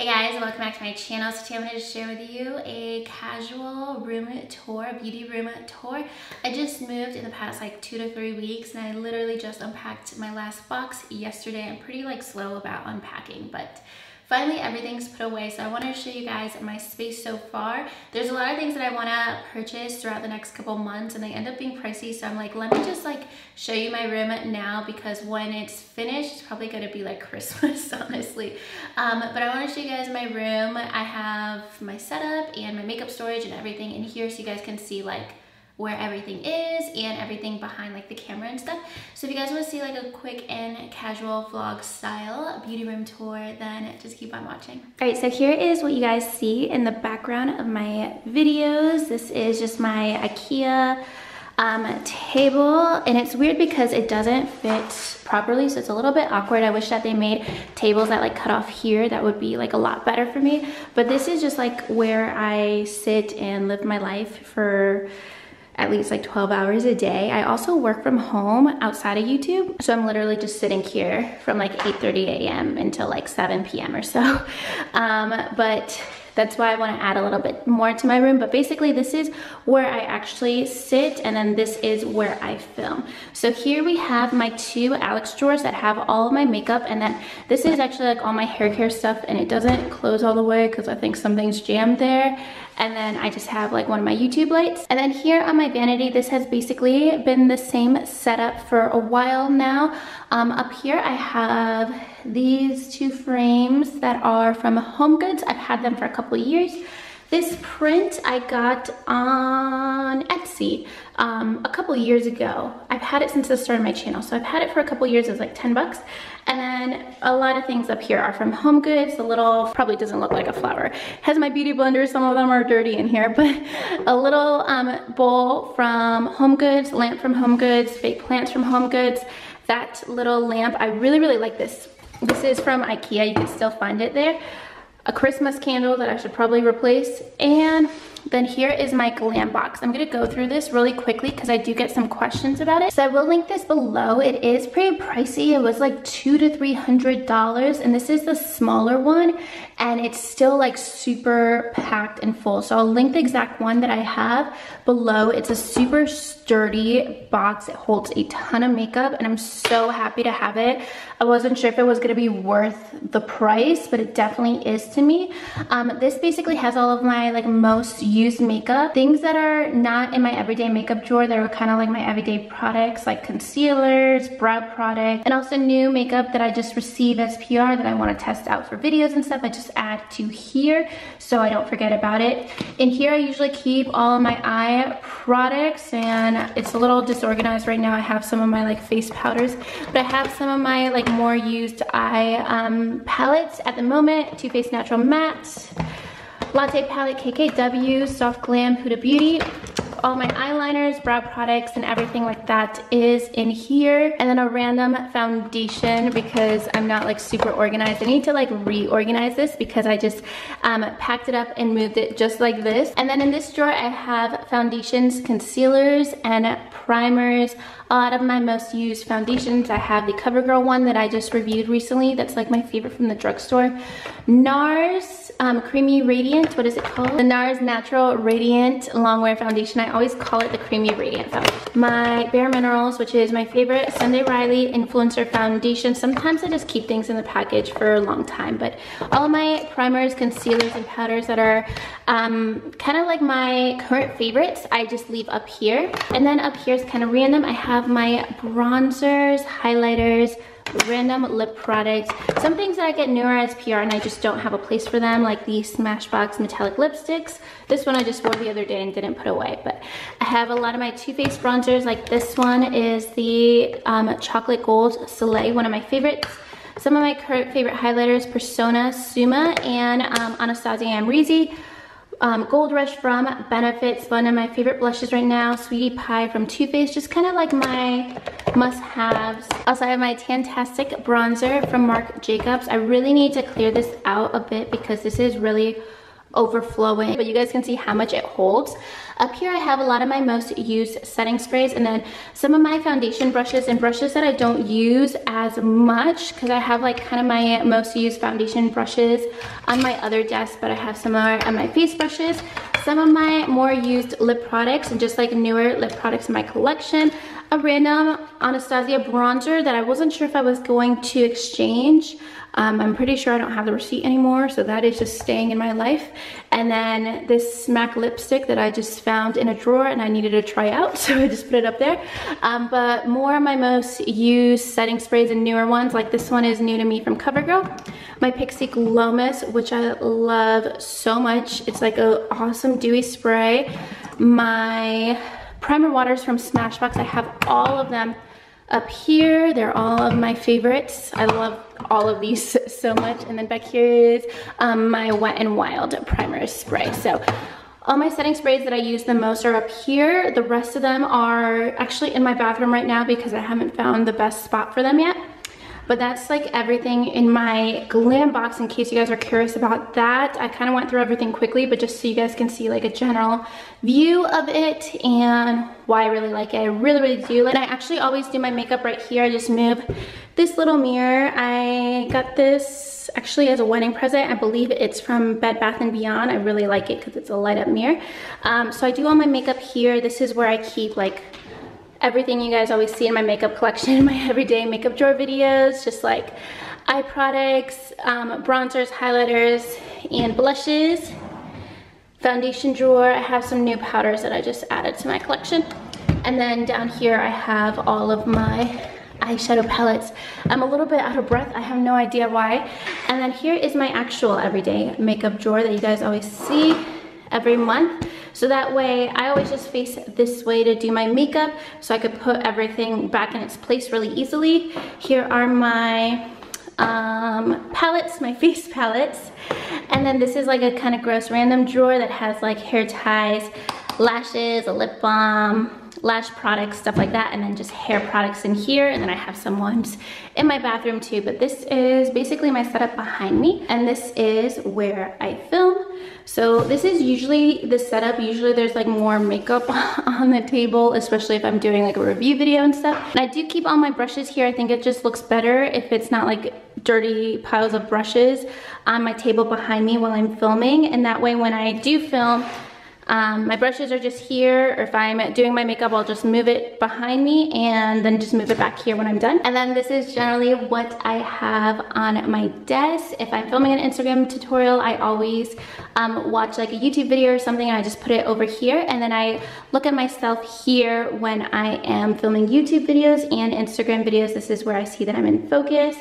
Hey guys, welcome back to my channel. So today I'm going to share with you a casual room tour, beauty room tour. I just moved in the past like 2 to 3 weeks and I literally just unpacked my last box yesterday. I'm pretty slow about unpacking, but finally everything's put away. So I want to show you guys my space so far. There's a lot of things that I want to purchase throughout the next couple months and they end up being pricey. So I'm like, let me just show you my room now, because when it's finished, it's probably going to be like Christmas, honestly. But I want to show you guys my room. I have my setup and my makeup storage and everything in here so you guys can see where everything is and everything behind the camera and stuff. So if you guys want to see a quick and casual vlog style beauty room tour, then just keep on watching. All right, so here is what you guys see in the background of my videos. This is just my IKEA table, and it's weird because it doesn't fit properly, so it's a little bit awkward. I wish that they made tables that cut off here. That would be a lot better for me. But this is just where I sit and live my life for at least 12 hours a day. I also work from home outside of YouTube, so I'm literally just sitting here from 8:30 a.m. until 7 p.m. or so. But that's why I want to add a little bit more to my room. But basically this is where I actually sit, and then this is where I film. So here we have my 2 Alex drawers that have all of my makeup, and then this is actually all my hair care stuff, and it doesn't close all the way because I think something's jammed there. And then I just have one of my YouTube lights. And then here on my vanity, this has basically been the same setup for a while now. Up here I have these 2 frames that are from HomeGoods. I've had them for a couple of years. This print I got on Etsy a couple of years ago. I've had it since the start of my channel, so I've had it for a couple of years. It was 10 bucks. And then a lot of things up here are from HomeGoods. The little, probably doesn't look like a flower, has my beauty blender. Some of them are dirty in here, but a little bowl from HomeGoods, lamp from HomeGoods, fake plants from HomeGoods. That little lamp, I really like this. This is from IKEA, you can still find it there. A Christmas candle that I should probably replace. And then here is my glam box. I'm gonna go through this really quickly because I do get some questions about it. So I will link this below. It is pretty pricey. It was $200 to $300, and this is the smaller one, and it's still super packed and full. So I'll link the exact one that I have below. It's a super sturdy box. It holds a ton of makeup, and I'm so happy to have it. I wasn't sure if it was gonna be worth the price, but it definitely is to me. This basically has all of my most used makeup, things that are not in my everyday makeup drawer that are kind of my everyday products, like concealers, brow products, and also new makeup that I just receive as PR that I want to test out for videos and stuff. I just add to here so I don't forget about it. In here I usually keep all of my eye products, and it's a little disorganized right now. I have some of my face powders, but I have some of my more used eye palettes at the moment. Too Faced Natural Matte, Latte Palette, KKW, Soft Glam, Huda Beauty. All my eyeliners, brow products, and everything like that is in here. And then a random foundation because I'm not super organized. I need to reorganize this because I just packed it up and moved it just like this. And then in this drawer I have foundations, concealers, and primers. A lot of my most used foundations. I have the CoverGirl one that I just reviewed recently. That's my favorite from the drugstore. NARS Creamy Radiant, what is it called? The NARS Natural Radiant Longwear Foundation. I always call it the Creamy Radiant Foundation. My Bare Minerals, which is my favorite Sunday Riley Influencer Foundation. Sometimes I just keep things in the package for a long time, but all of my primers, concealers, and powders that are kind of my current favorites, I just leave up here. And then up here is kind of random. I have my bronzers, highlighters, random lip products, some things that I get newer as PR and I just don't have a place for them, like the Smashbox metallic lipsticks. This one I just wore the other day and didn't put away, but I have a lot of my Too Faced bronzers. This one is the Chocolate Gold Soleil, one of my favorites. Some of my current favorite highlighters, Persona Suma and Anastasia Amrezy. Gold Rush from Benefits, one of my favorite blushes right now. Sweetie Pie from Too Faced, just kind of my must-haves. Also, I have my Tantastic bronzer from Marc Jacobs. I really need to clear this out a bit because this is really overflowing, but you guys can see how much it holds. Up here I have a lot of my most used setting sprays, and then some of my foundation brushes and brushes that I don't use as much because I have like kind of my most used foundation brushes on my other desk, but I have some more on my face brushes, some of my more used lip products and just like newer lip products in my collection, a random Anastasia bronzer that I wasn't sure if I was going to exchange. I'm pretty sure I don't have the receipt anymore, so that is just staying in my life. And then this MAC lipstick that I just found in a drawer and I needed to try out, so I just put it up there. But more of my most used setting sprays and newer ones, like this one is new to me from CoverGirl. My Pixie Glow Mist, which I love so much. It's like an awesome dewy spray. My primer waters from Smashbox, I have all of them up here. They're all of my favorites. I love all of these so much. And then back here is my Wet n Wild primer spray. So all my setting sprays that I use the most are up here. The rest of them are actually in my bathroom right now because I haven't found the best spot for them yet. But that's like everything in my glam box in case you guys are curious about that. I kind of went through everything quickly, but just so you guys can see like a general view of it and why I really like it. I really do. And I actually always do my makeup right here. I just move this little mirror. I got this actually as a wedding present. I believe it's from Bed Bath & Beyond. I really like it because it's a light up mirror. So I do all my makeup here. This is where I keep like everything you guys always see in my makeup collection, my everyday makeup drawer videos, just like eye products, bronzers, highlighters, and blushes. Foundation drawer, I have some new powders that I just added to my collection. And then down here I have all of my eyeshadow palettes. I'm a little bit out of breath, I have no idea why. And then here is my actual everyday makeup drawer that you guys always see every month. So that way I always just face this way to do my makeup so I could put everything back in its place really easily. Here are my palettes, my face palettes. And then this is like a kind of gross random drawer that has like hair ties, lashes, a lip balm, lash products, stuff like that, and then just hair products in here. And then I have some ones in my bathroom too, but this is basically my setup behind me, and this is where I film. So this is usually the setup. Usually there's like more makeup on the table, especially if I'm doing like a review video and stuff. And I do keep all my brushes here. I think it just looks better if it's not like dirty piles of brushes on my table behind me while I'm filming. And that way when I do film, my brushes are just here, or if I'm doing my makeup, I'll just move it behind me and then just move it back here when I'm done. And then this is generally what I have on my desk. If I'm filming an Instagram tutorial, I always watch like a YouTube video or something, and I just put it over here. And then I look at myself here when I am filming YouTube videos and Instagram videos. This is where I see that I'm in focus.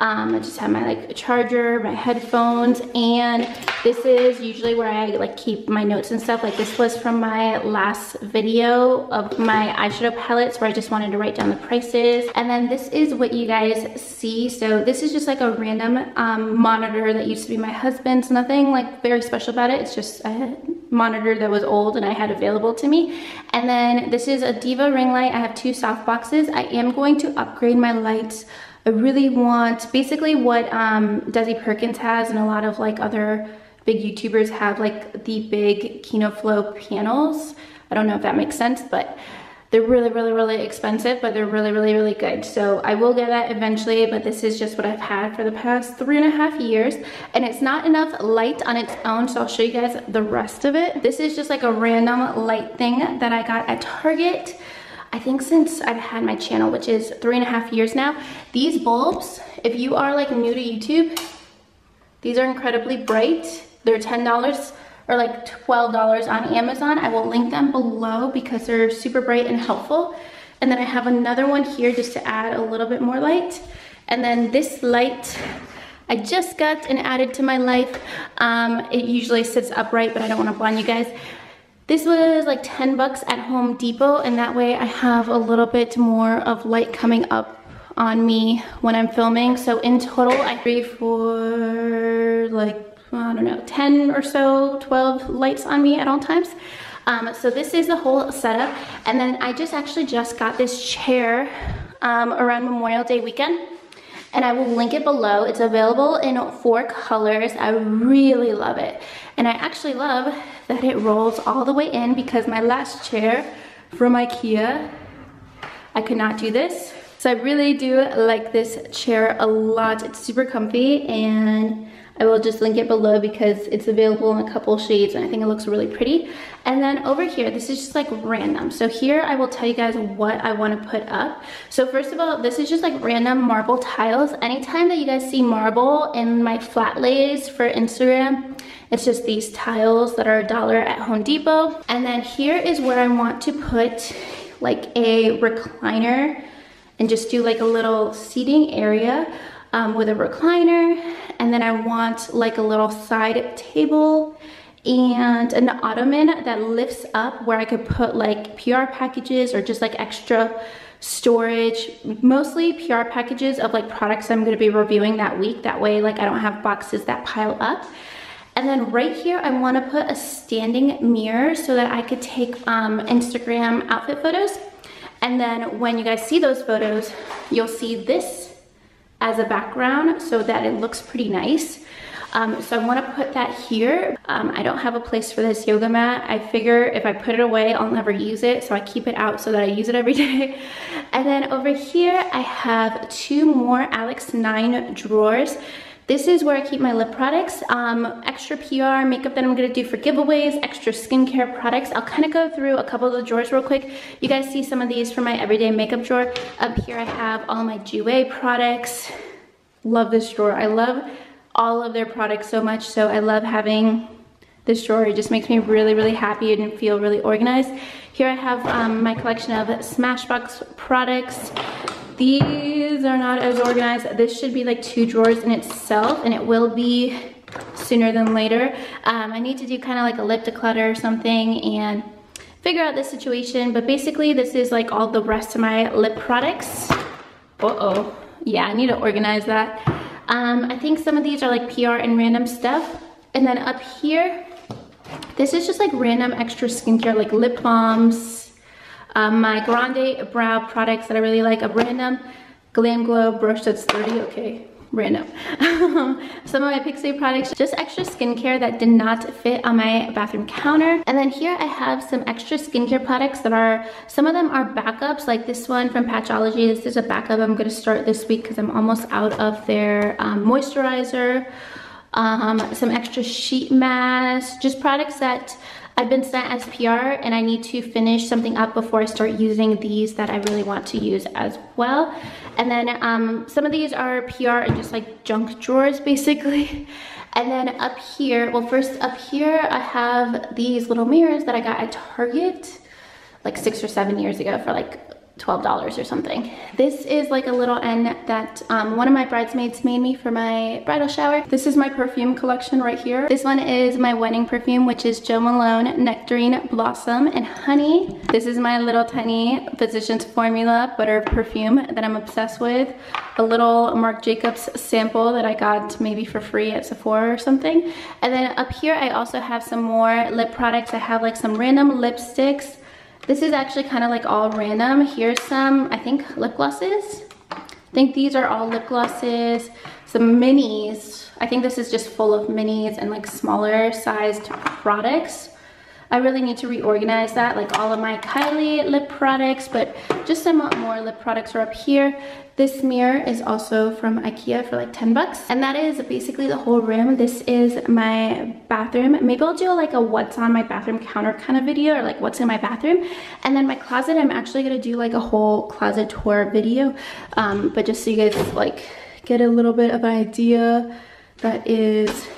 I just have my like charger, my headphones, and this is usually where I like keep my notes and stuff. Like this was from my last video of my eyeshadow palettes where I just wanted to write down the prices. And then this is what you guys see. So this is just like a random monitor that used to be my husband's. Nothing like very special about it. It's just a monitor that was old and I had available to me. And then this is a Diva ring light. I have two soft boxes. I am going to upgrade my lights. I really want basically what Desi Perkins has, and a lot of like other big YouTubers have, like the big Kino Flow panels. I don't know if that makes sense, but they're really expensive, but they're really good. So I will get that eventually, but this is just what I've had for the past 3.5 years, and it's not enough light on its own, so I'll show you guys the rest of it. This is just like a random light thing that I got at Target. I think since I've had my channel, which is 3.5 years now. These bulbs, if you are like new to YouTube, these are incredibly bright. They're $10 or like $12 on Amazon. I will link them below because they're super bright and helpful. And then I have another one here just to add a little bit more light. And then this light I just got and added to my life. It usually sits upright, but I don't want to blind you guys. This was like 10 bucks at Home Depot, and that way I have a little bit more of light coming up on me when I'm filming. So in total, I paid for like, I don't know, 10 or so, 12 lights on me at all times. So this is the whole setup. And then I just got this chair around Memorial Day weekend. and I will link it below. It's available in 4 colors. I really love it. And I actually love that it rolls all the way in, because my last chair from IKEA, I could not do this. So I really do like this chair a lot. It's super comfy, and I will just link it below because it's available in a couple shades and I think it looks really pretty. And then over here, this is just like random. So here I will tell you guys what I want to put up. So first of all, this is just like random marble tiles. Anytime that you guys see marble in my flat lays for Instagram, it's just these tiles that are $1 at Home Depot. And then here is where I want to put like a recliner and just do like a little seating area with a recliner. And then I want like a little side table and an ottoman that lifts up where I could put like PR packages or just like extra storage, mostly PR packages of like products I'm going to be reviewing that week. That way like I don't have boxes that pile up. And then right here, I want to put a standing mirror so that I could take Instagram outfit photos. And then when you guys see those photos, you'll see this as a background so that it looks pretty nice. So I want to put that here. I don't have a place for this yoga mat. I figure if I put it away, I'll never use it. So I keep it out so that I use it every day. And then over here, I have 2 more Alex 9 drawers. This is where I keep my lip products, extra PR, makeup that I'm gonna do for giveaways, extra skincare products. I'll kind of go through a couple of the drawers real quick. You guys see some of these from my everyday makeup drawer. Up here I have all my Jouer products. Love this drawer. I love all of their products so much, so I love having this drawer. It just makes me really, really happy and feel really organized. Here I have my collection of Smashbox products. These are not as organized. This should be like 2 drawers in itself, and it will be sooner than later. I need to do kind of like a lip declutter or something and figure out this situation, but basically this is like all the rest of my lip products. Uh-oh. Yeah, I need to organize that. I think some of these are like PR and random stuff. And then up here, this is just like random extra skincare, like lip balms, my Grande brow products that I really like, a random Glam Glow brush that's 30, okay, random. Some of my Pixie products, just extra skincare that did not fit on my bathroom counter. And then here I have some extra skincare products that are, some of them are backups, like this one from Patchology. This is a backup I'm gonna start this week because I'm almost out of their moisturizer. Some extra sheet masks, just products that I've been sent as PR and I need to finish something up before I start using these that I really want to use as well. And then some of these are PR and just like junk drawers basically. And then up here, well first up here I have these little mirrors that I got at Target like 6 or 7 years ago for like $12 or something. This is like a little end that one of my bridesmaids made me for my bridal shower. This is my perfume collection right here. This one is my wedding perfume, which is Jo Malone Nectarine Blossom and Honey. This is my little tiny Physicians Formula butter perfume that I'm obsessed with. A little Marc Jacobs sample that I got maybe for free at Sephora or something. And then up here I also have some more lip products. I have like some random lipsticks. This is actually kind of like all random. Here's some, I think, lip glosses. I think these are all lip glosses. Some minis. I think this is just full of minis and like smaller sized products. I really need to reorganize that, like all of my Kylie lip products, but just some more lip products are up here. This mirror is also from IKEA for like 10 bucks. And that is basically the whole room. This is my bathroom. Maybe I'll do like a what's on my bathroom counter kind of video, or like what's in my bathroom. And then my closet, I'm actually gonna do like a whole closet tour video. But just so you guys like get a little bit of an idea, that is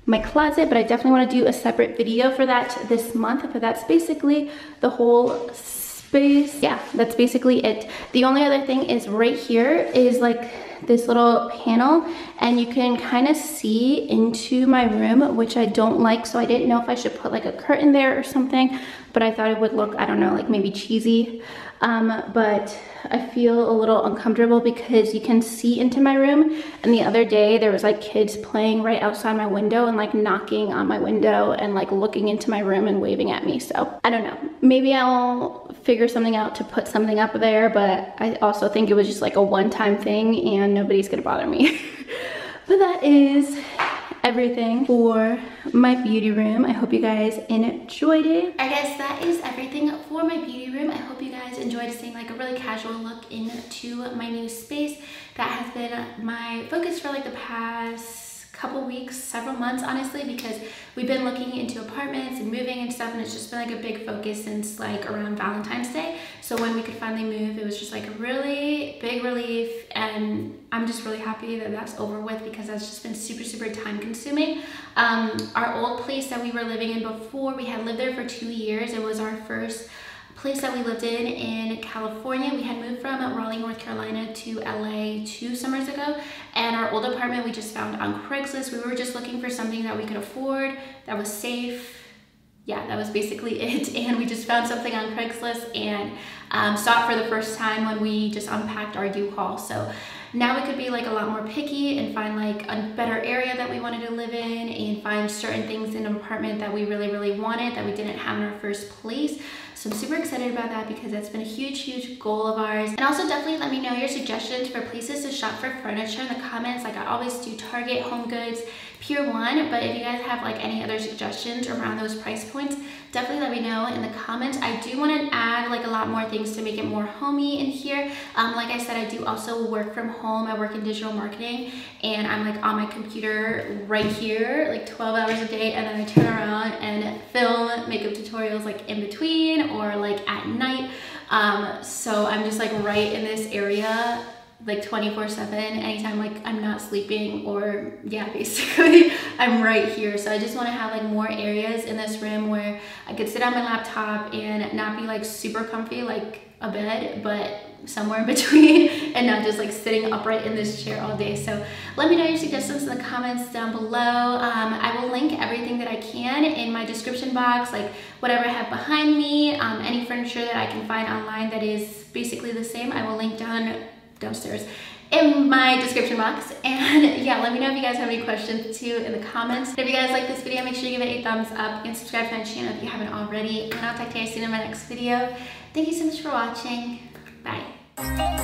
my closet, but I definitely want to do a separate video for that this month. But that's basically the whole space. Yeah, that's basically it. The only other thing is right here is like this little panel, and you can kind of see into my room, which I don't like, so I didn't know if I should put like a curtain there or something, but I thought it would look, I don't know, like maybe cheesy. But I feel a little uncomfortable because you can see into my room, and the other day there was like kids playing right outside my window and like knocking on my window and like looking into my room and waving at me. So I don't know, maybe I'll figure something out to put something up there, but I also think it was just like a one-time thing, and and nobody's gonna bother me. But that is everything for my beauty room. I hope you guys enjoyed it. I guess that is everything for my beauty room. I hope you guys enjoyed seeing like a really casual look into my new space. That has been my focus for like the past couple weeks, several months honestly, because we've been looking into apartments and moving and stuff, and it's just been like a big focus since like around Valentine's Day. So when we could finally move, it was just like a really big relief, and I'm just really happy that that's over with, because that's just been super time consuming. Our old place that we were living in before, we had lived there for 2 years. It was our first place that we lived in California. We had moved from Raleigh, North Carolina to LA 2 summers ago, and our old apartment we just found on Craigslist. We were just looking for something that we could afford, that was safe. Yeah, that was basically it. And we just found something on Craigslist and saw it for the first time when we just unpacked our U-Haul. So now we could be like a lot more picky and find like a better area that we wanted to live in, and find certain things in an apartment that we really wanted that we didn't have in our first place. So I'm super excited about that, because that's been a huge goal of ours. And also definitely let me know your suggestions for places to shop for furniture in the comments. Like I always do Target, Home Goods, Pier 1, but if you guys have like any other suggestions around those price points, definitely let me know in the comments. I do want to add like a lot more things to make it more homey in here. Like I said, I do also work from home. I work in digital marketing, and I'm like on my computer right here like 12 hours a day, and then I turn around and film makeup tutorials like in between or like at night. So I'm just like right in this area like 24/7, anytime like I'm not sleeping, or yeah, basically I'm right here. So I just want to have like more areas in this room where I could sit on my laptop and not be like super comfy like a bed, but somewhere in between, and not just like sitting upright in this chair all day. So let me know your suggestions in the comments down below. I will link everything that I can in my description box, like whatever I have behind me, any furniture that I can find online that is basically the same, I will link downstairs in my description box. And yeah, let me know if you guys have any questions too in the comments. If you guys like this video, make sure you give it a thumbs up and subscribe to my channel if you haven't already, and I'll talk to you guys soon in my next video. Thank you so much for watching. Bye.